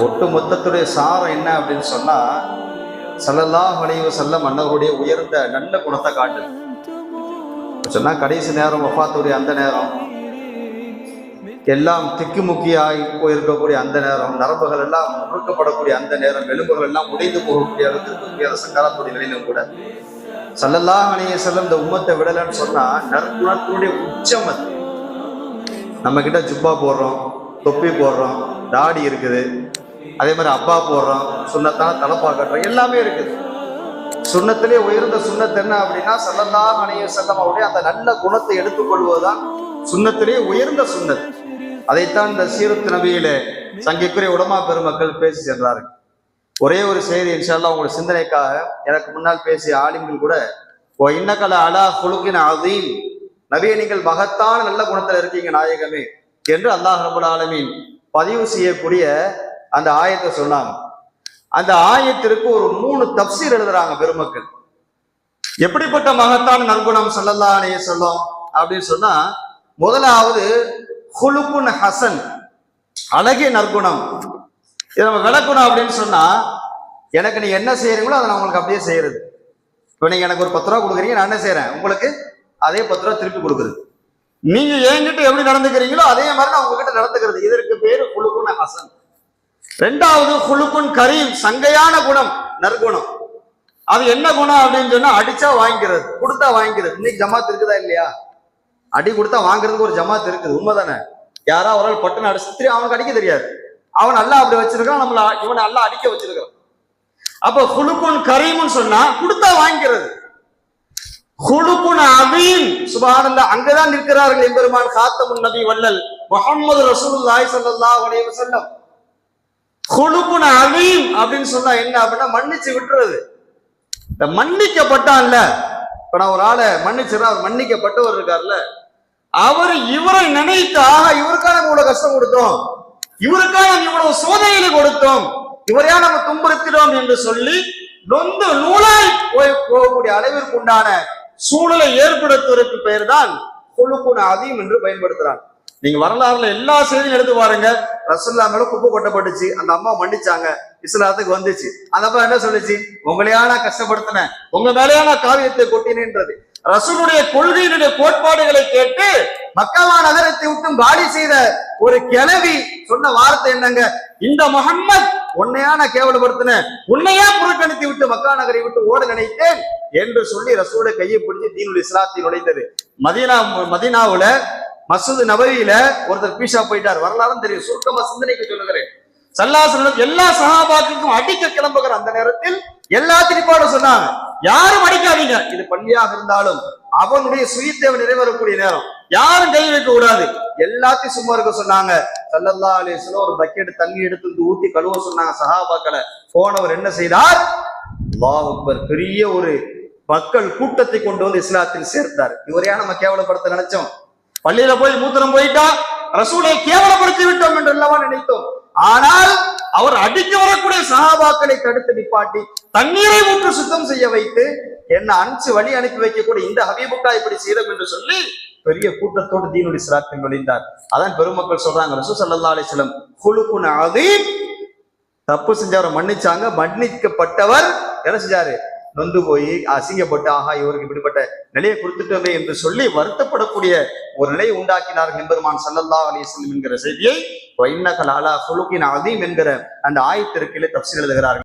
ஒட்டு மொத்தத்துடைய சாரம் என்ன அப்படின்னு சொன்னா, ஸல்லல்லாஹு அலைஹி வஸல்லம் அன்னவருடைய உயர்ந்த நல்ல குணத்தை காட்டுது. சொன்னா கடைசி நேரம், வஃபாத்துடைய அந்த நேரம், எல்லாம் திக்குமுக்கியாகி போயிருக்கக்கூடிய அந்த நேரம், நரம்புகள் எல்லாம் முறுக்கப்படக்கூடிய அந்த நேரம், எலும்புகள் எல்லாம் உடைந்து போகக்கூடிய அளவுக்கு இருக்கக்கூடிய சங்கராத்துடைய நிலையிலும் கூட ஸல்லல்லாஹு அலைஹி வஸல்லம் இந்த உம்மத்தை விடலன்னு சொன்னா நற்குணத்தினுடைய உச்சம் அது. நம்ம கிட்ட ஜுப்பா போடுறோம், தொப்பி போடுறோம், தாடி இருக்குது, அதே மாதிரி அப்பா போடுறோம், சுண்ணத்தான தலப்பா கட்டுறோம், எல்லாமே இருக்குது. சுண்ணத்திலே உயர்ந்த சுண்ணத்து என்ன அப்படின்னா ஸல்லல்லாஹு அலைஹி வஸல்லம் அவருடைய அந்த நல்ல குணத்தை எடுத்துக்கொள்வதுதான் சுண்ணத்திலே உயர்ந்த சுண்ணத். அதைத்தான் இந்த சீரத்து நபியிலே சங்கைக்குரிய உலமா பெருமக்கள் பேசி சென்றார்கள். ஒரே ஒரு செய்தி இன்ஷா அல்லாஹ் உங்களுடைய சிந்தனைக்காக, எனக்கு முன்னால் பேசிய ஆலிம்கள் கூட இன்னகல அலா குலுகின் அதீம், நபியை நீங்கள் மகத்தான நல்ல குணத்துல இருக்கீங்க நாயகமே என்று அல்லாஹ் ரப்பல் ஆலமீன் பதிவு செய்யக்கூடிய அந்த ஆயத்தை சொன்னாங்க. அந்த ஆயத்திற்கு ஒரு 3 தப்சீர் எழுதுறாங்க பெருமக்கள். எப்படிப்பட்ட மகத்தான நற்குணம் ஸல்லல்லாஹு அலைஹி வஸல்லம் அப்படின்னு சொன்னா, முதலாவது குலுகுன் ஹசன், அழகிய நற்குணம். இதை நம்ம விளக்கணும் அப்படின்னு சொன்னா, எனக்கு நீங்க என்ன செய்யறீங்களோ அதை நான் உங்களுக்கு அப்படியே செய்யறது. இப்போ நீங்க எனக்கு ஒரு 10 ரூபா கொடுக்குறீங்க, நான் என்ன செய்யறேன், உங்களுக்கு அதே 10 ரூபா திருப்பி கொடுக்குறது. நீங்க என்கிட்ட எப்படி நடந்துக்கிறீங்களோ அதே மாதிரி நான் உங்ககிட்ட நடந்துக்கிறது. இதற்கு பேரு குலுகுன் ஹசன். 2வது குலுகுன் கரீம், சங்கையான குணம், நற்குணம். அது என்ன குணம் அப்படின்னு சொன்னா, அடிச்சா வாங்கிக்கிறது, கொடுத்தா வாங்கிக்கிறது. இன்னைக்கு ஜமாத் இருக்குதா இல்லையா? அடி கொடுத்தா வாங்குறதுக்கு ஒரு ஜமாத் இருக்குது, உண்மைதானே? யாரா ஒரு ஆள் பட்டுன்னு அடிச்சு அவனுக்கு அடிக்க தெரியாது, அவன் நல்லா அப்படி வச்சிருக்கான், நம்மள இவனை நல்லா அடிக்க வச்சிருக்கான். அப்ப குலுகுன் கரீம்னு சொன்னா கொடுத்தா வாங்கிக்கிறது. குலுகுன் அதீம், சுப்ஹானல்லாஹ், அங்கதான் நிற்கிறார்கள் எம்பெருமான் காத்தமுன் நபி வல்லல் முஹம்மது ரசூலுல்லாஹி ஸல்லல்லாஹு அலைஹி வஸல்லம். குலுகுன் அதீம் அப்படின்னு சொன்னா என்ன அப்படின்னா, மன்னிச்சு விட்டுறது. இந்த மன்னிக்கப்பட்டான்ல, இப்ப நான் ஒரு ஆளை மன்னிச்சுறேன், அவர் மன்னிக்கப்பட்டவர் இருக்கார்ல, அவர் இவரை நினைத்து, ஆஹா இவருக்கான இவ்வளவு கஷ்டம் கொடுத்தோம், இவருக்காக இவ்வளவு சோதனைகளை கொடுத்தோம், இவரையா நம்ம துன்புறுத்தினோம் என்று சொல்லி நொந்து நூலாய் போகக்கூடிய அளவிற்கு உண்டான சூழலை ஏற்படுத்துவதற்கு பெயர் தான் குலுகுன் அதீம் என்று பயன்படுத்துறாங்க. நீங்க வரலாறுல எல்லா செய்தியும் எடுத்து பாருங்க. ரசூலுல்லாஹ் மேல குப்பை கொட்டப்பட்டுச்சு, அந்த அம்மா மன்னிச்சாங்க, இஸ்லாத்துக்கு வந்துச்சு. அந்த அப்பா என்ன சொல்லுச்சு, உங்களையா நான் கஷ்டப்படுத்தினேன், உங்க மேலையா நான் காவியத்தை கொட்டினேன்றது. ரசூலுடைய கொள்கையினுடைய கோட்பாடுகளை கேட்டு மக்காவா நகரத்தை விட்டு காலி செய்த ஒரு கிழவி சொன்ன வார்த்தை என்னங்க, இந்த முஹம்மத் உன்னையா நான் கேவலப்படுத்தினேன், உன்னையா புறக்கணித்து விட்டு மக்கா நகரை விட்டு ஓட நினைத்தேன் என்று சொல்லி ரசூலுடைய கையை பிடிச்சு தீனுல் இஸ்லாத்தில் நுழைந்தது. மதீனாவுல மஸ்ஜித் நபவியில ஒருத்தர் பீஷா போயிட்டார், வரலாறும் தெரியும், சுருக்கமா சிந்தனைக்கு சொல்லுகிறேன். ஸல்லல்லாஹு அலைஹி வஸல்லம் எல்லா சஹாபாக்களுக்கும் அடிக்க கிளம்புகிற அந்த நேரத்தில் எல்லா திருப்பாட சொன்னாங்க, யாரும் அடிக்காதீங்க, இது பள்ளியாக இருந்தாலும் அவனுடைய சுயத்தேவை நிறைவேறக்கூடிய நேரம், யாரும் கை வைக்க கூடாது, எல்லாத்தையும் சும்மா இருக்க சொன்னாங்க. ஸல்லல்லாஹு அலைஹி வஸல்லம் ஒரு பக்கெட் தண்ணி எடுத்து ஊத்தி கழுவ சொன்னாங்க சஹாபாக்களை. போனவர் என்ன செய்தார், அல்லாஹ் அக்பர், பெரிய ஒரு மக்கள் கூட்டத்தை கொண்டு வந்து இஸ்லாத்தில் சேர்த்தார். இவரையா நம்ம கேவலப்படுத்த நினைச்சோம், பள்ளியில போய் மூத்திரம் போயிட்டா ரசூலை கேவலப்படுத்தி விட்டோம் என்று அல்லவா நினைத்தோம். ஆனால் அவர் அடிக்க வரக்கூடிய சஹாபாக்களை தடுத்து நிப்பாட்டி தண்ணீரை ஊற்று சுத்தம் செய்ய வைத்து என்ன அனுப்பிச்சு வழி அனுப்பி வைக்கக்கூடிய இந்த ஹபீபுக்கா இப்படி செய்தோம் என்று சொல்லி பெரிய கூட்டத்தோடு தீனுல் இஸ்லாத்தில் நுழைந்தார். அதான் பெருமக்கள் சொல்றாங்க, ரசூல் ஸல்லல்லாஹு அலைஹி வஸல்லம் குலுகுன் அதீம், தப்பு செஞ்சவரை மன்னிச்சாங்க, மன்னிக்கப்பட்டவர் என்ன செஞ்சாரு, நொந்து போய் அசிங்கப்பட்டு, ஆஹா இவருக்கு இப்படிப்பட்ட நிலையை கொடுத்துட்டோமே என்று சொல்லி வருத்தப்படக்கூடிய ஒரு நிலையை உண்டாக்கினார்கள் எம்பெருமான் ஸல்லல்லாஹு அலைஹி வஸல்லம் என்கிற செய்தியை இன்னக லஅலா குலுகின் அதீம் என்கிற அந்த ஆயத்திற்கிலே தஃப்சீர் எழுதுகிறார்கள்.